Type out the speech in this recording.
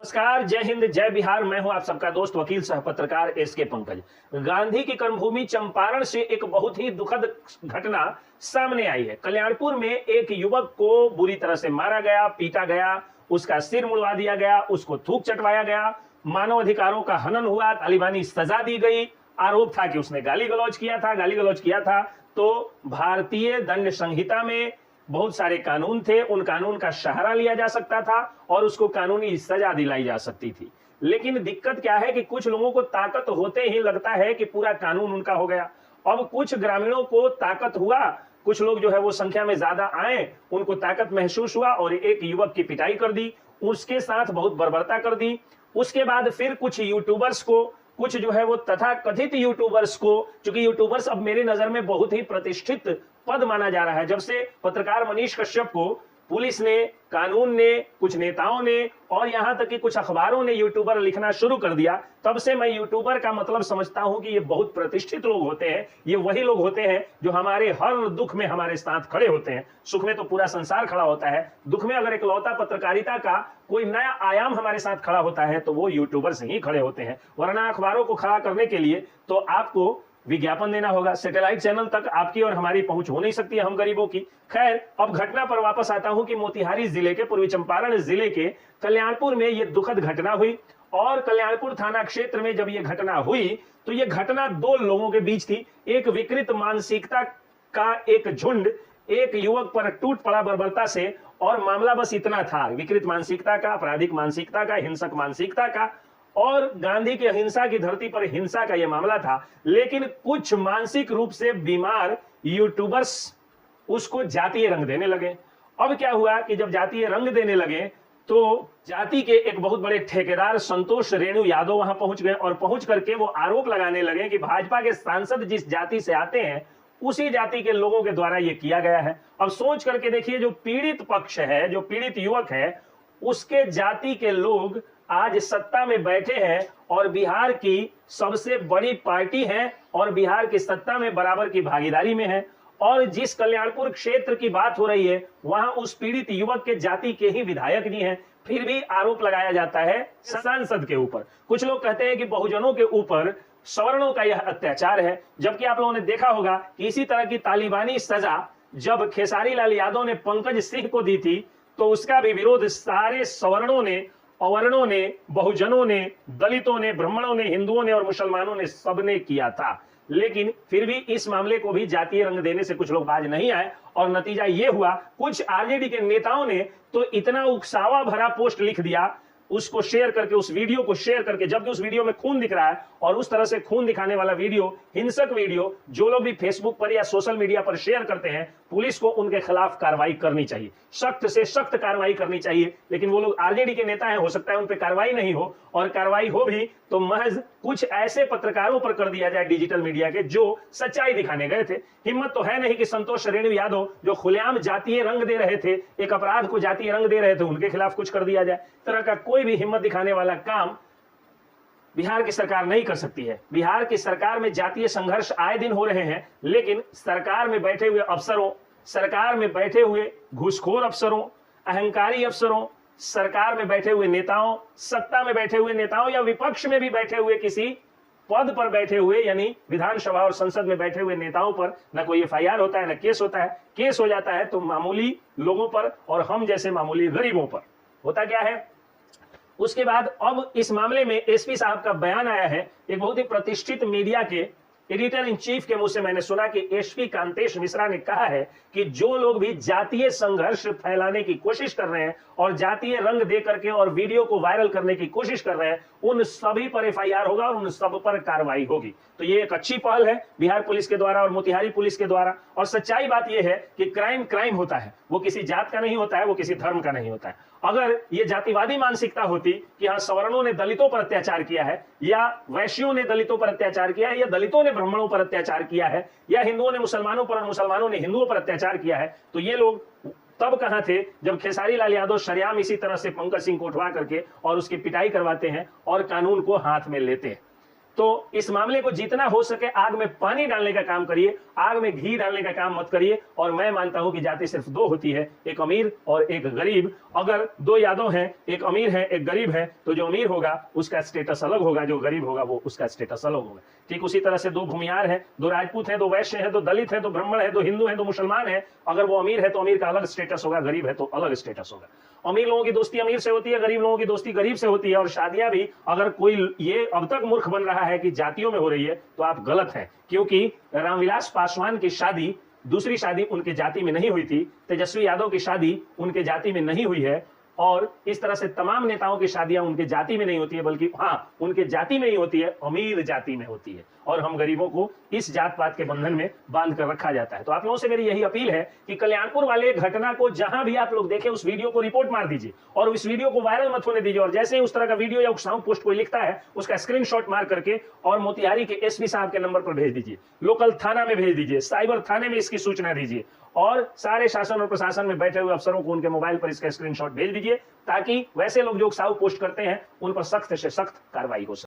नमस्कार, जय हिंद, जय बिहार। मैं हूं आप सबका दोस्त वकील सह पत्रकार एसके पंकज। गांधी की कर्मभूमि चंपारण से एक बहुत ही दुखद घटना सामने आई है। कल्याणपुर में एक युवक को बुरी तरह से मारा गया, पीटा गया, उसका सिर मुड़वा दिया गया, उसको थूक चटवाया गया, मानव अधिकारों का हनन हुआ, तालिबानी सजा दी गई। आरोप था कि उसने गाली गलौज किया था। तो भारतीय दंड संहिता में बहुत सारे कानून थे, उन कानून का सहारा लिया जा सकता था और उसको कानूनी सजा दिलाई जा सकती थी। लेकिन दिक्कत क्या है कि कुछ लोगों को ताकत होते ही लगता है कि पूरा कानून उनका हो गया। अब कुछ ग्रामीणों को ताकत हुआ, कुछ लोग जो है वो संख्या में ज्यादा आए, उनको ताकत महसूस हुआ और एक युवक की पिटाई कर दी, उसके साथ बहुत बर्बरता कर दी। उसके बाद फिर कुछ यूट्यूबर्स को, कुछ जो है वो तथा कथित यूट्यूबर्स को, क्योंकि यूट्यूबर्स अब मेरी नजर में बहुत ही प्रतिष्ठित पद माना जा रहा है। जब से पत्रकार मनीष कश्यप को पुलिस ने, कानून ने, कुछ नेताओं ने और यहां तक कि कुछ अखबारों ने यूट्यूबर लिखना शुरू कर दिया, तब से मैं यूट्यूबर का मतलब समझता हूं कि ये बहुत प्रतिष्ठित लोग होते हैं। ये वही लोग होते हैं जो हमारे हर दुख में हमारे साथ खड़े होते हैं। सुख में तो पूरा संसार खड़ा होता है, दुख में अगर इकलौता पत्रकारिता का कोई नया आयाम हमारे साथ खड़ा होता है तो वो यूट्यूबर से ही खड़े होते हैं। वरना अखबारों को खड़ा करने के लिए तो आपको विज्ञापन देना होगा, सैटेलाइट चैनल तक आपकी और हमारी पहुंच हो नहीं सकती है, हम गरीबों की। खैर, अब घटना पर वापस आता हूं कि मोतिहारी जिले के, पूर्वी चंपारण जिले के कल्याणपुर में यह दुखद घटना हुई। और कल्याणपुर थाना क्षेत्र में जब यह घटना हुई तो यह घटना दो लोगों के बीच थी। एक विकृत मानसिकता का एक झुंड एक युवक पर टूट पड़ा बर्बरता से, और मामला बस इतना था, विकृत मानसिकता का, आपराधिक मानसिकता का, हिंसक मानसिकता का और गांधी की अहिंसा की धरती पर हिंसा का यह मामला था। लेकिन कुछ मानसिक रूप से बीमार यूट्यूबर्स उसको जातीय रंग देने लगे। अब क्या हुआ कि जब जातीय रंग देने लगे तो जाति के एक बहुत बड़े ठेकेदार संतोष रेणु यादव वहां पहुंच गए और पहुंच करके वो आरोप लगाने लगे कि भाजपा के सांसद जिस जाति से आते हैं उसी जाति के लोगों के द्वारा यह किया गया है। अब सोच करके देखिए, जो पीड़ित पक्ष है, जो पीड़ित युवक है, उसके जाति के लोग आज सत्ता में बैठे हैं और बिहार की सबसे बड़ी पार्टी है और बिहार की सत्ता में बराबर की भागीदारी में है। और जिस कल्याणपुर क्षेत्र की बात हो रही है वहां उस पीड़ित युवक के जाति के ही विधायक जी हैं, फिर भी आरोप लगाया जाता है सांसद के ऊपर। कुछ लोग कहते हैं कि बहुजनों के ऊपर सवर्णों का यह अत्याचार है, जबकि आप लोगों ने देखा होगा कि इसी तरह की तालिबानी सजा जब खेसारी लाल यादव ने पंकज सिंह को दी थी तो उसका भी विरोध सारे सवर्णों ने, अवर्णों ने, बहुजनों ने, दलितों ने, ब्राह्मणों ने, हिंदुओं ने और मुसलमानों ने, सबने किया था। लेकिन फिर भी इस मामले को भी जातीय रंग देने से कुछ लोग बाज नहीं आए और नतीजा यह हुआ, कुछ आरजेडी के नेताओं ने तो इतना उकसावा भरा पोस्ट लिख दिया, उसको शेयर करके, उस वीडियो को शेयर करके, जबकि उस वीडियो में खून दिख रहा है और उस तरह से खून दिखाने वाला वीडियो, हिंसक वीडियो जो लोग भी फेसबुक पर या सोशल मीडिया पर शेयर करते हैं, पुलिस को उनके खिलाफ कार्रवाई करनी चाहिए, सख्त से सख्त कार्रवाई करनी चाहिए। लेकिन वो लोग आरजेडी के नेता हैं, हो सकता है उन पर कार्रवाई नहीं हो, और कार्रवाई हो भी तो महज कुछ ऐसे पत्रकारों पर कर दिया जाए डिजिटल मीडिया के जो सच्चाई दिखाने गए थे। हिम्मत तो है नहीं कि संतोष रेणु यादव जो खुलेआम जातीय रंग दे रहे थे, एक अपराध को जातीय रंग दे रहे थे, उनके खिलाफ कुछ कर दिया जाए। तरह का कोई भी हिम्मत दिखाने वाला काम बिहार की सरकार नहीं कर सकती है। बिहार की सरकार में जातीय संघर्ष आए दिन हो रहे हैं, लेकिन सरकार में बैठे हुए अफसरों, सरकार में बैठे हुए घूसखोर अफसरों, अहंकारी अफसरों, सरकार में बैठे हुए नेताओं, सत्ता में बैठे हुए नेताओं या विपक्ष में भी बैठे हुए किसी पद पर बैठे हुए, यानी विधानसभा और संसद में बैठे हुए नेताओं पर न कोई एफआईआर होता है, न केस होता है। केस हो जाता है तो मामूली लोगों पर और हम जैसे मामूली गरीबों पर। होता क्या है, उसके बाद अब इस मामले में एसपी साहब का बयान आया है। एक बहुत ही प्रतिष्ठित मीडिया के एडिटर इन चीफ के मुंह से मैंने सुना कि एसपी कांतेश मिश्रा ने कहा है कि जो लोग भी जातीय संघर्ष फैलाने की कोशिश कर रहे हैं और जातीय रंग दे करके और वीडियो को वायरल करने की कोशिश कर रहे हैं, उन सभी पर एफआईआर होगा और उन सब पर कार्रवाई होगी। तो ये एक अच्छी पहल है बिहार पुलिस के द्वारा और मोतिहारी पुलिस के द्वारा। और सच्चाई बात यह है कि क्राइम क्राइम होता है, वो किसी जात का नहीं होता है, वो किसी धर्म का नहीं होता है। अगर ये जातिवादी मानसिकता होती कि हाँ सवर्णों ने दलितों पर अत्याचार किया है, या वैश्यों ने दलितों पर अत्याचार किया है, या दलितों ने ब्राह्मणों पर अत्याचार किया है, या हिंदुओं ने मुसलमानों पर और मुसलमानों ने हिंदुओं पर अत्याचार किया है, तो ये लोग तब कहां थे जब खेसारी लाल यादव शरेआम इसी तरह से पंकज सिंह को उठवा करके और उसकी पिटाई करवाते हैं और कानून को हाथ में लेते हैं। तो इस मामले को जितना हो सके आग में पानी डालने का काम करिए, आग में घी डालने का काम मत करिए। और मैं मानता हूं कि जाति सिर्फ दो होती है, एक अमीर और एक गरीब। अगर दो यादव हैं, एक अमीर है एक गरीब है, तो जो अमीर होगा उसका स्टेटस अलग होगा, जो गरीब होगा वो उसका स्टेटस अलग होगा। ठीक उसी तरह से दो भूमियार हैं, दो राजपूत हैं, दो वैश्य हैं, दो दलित हैं, दो ब्राह्मण है, दो हिंदू हैं, दो मुसलमान हैं। अगर वो अमीर है तो अमीर का अलग स्टेटस होगा, गरीब है तो अलग स्टेटस होगा। अमीर लोगों की दोस्ती अमीर से होती है, गरीब लोगों की दोस्ती गरीब से होती है। और शादियां भी, अगर कोई ये अब तक मूर्ख बन रहा है कि जातियों में हो रही है, तो आप गलत हैं। क्योंकि रामविलास पासवान की शादी, दूसरी शादी उनके जाति में नहीं हुई थी, तेजस्वी यादव की शादी उनके जाति में नहीं हुई है। और इस तरह से तमाम नेताओं की शादियां उनके जाति में नहीं होती है, बल्कि हाँ उनके जाति में ही होती है, अमीर जाति में होती है। और हम गरीबों को इस जात पात के बंधन में बांध कर रखा जाता है। तो आप लोगों से मेरी यही अपील है कि कल्याणपुर वाले घटना को जहां भी आप लोग देखें, उस वीडियो को रिपोर्ट मार दीजिए और उस वीडियो को वायरल मत होने दीजिए। और जैसे ही उस तरह का वीडियो या साउंड पोस्ट कोई लिखता है, उसका स्क्रीनशॉट मार करके और मोतिहारी के एसपी साहब के नंबर पर भेज दीजिए, लोकल थाना में भेज दीजिए, साइबर थाने में इसकी सूचना दीजिए और सारे शासन और प्रशासन में बैठे हुए अफसरों को उनके मोबाइल पर इसका स्क्रीनशॉट भेज दीजिए, ताकि वैसे लोग जो साउंड पोस्ट करते हैं उन पर सख्त से सख्त कार्रवाई हो सके।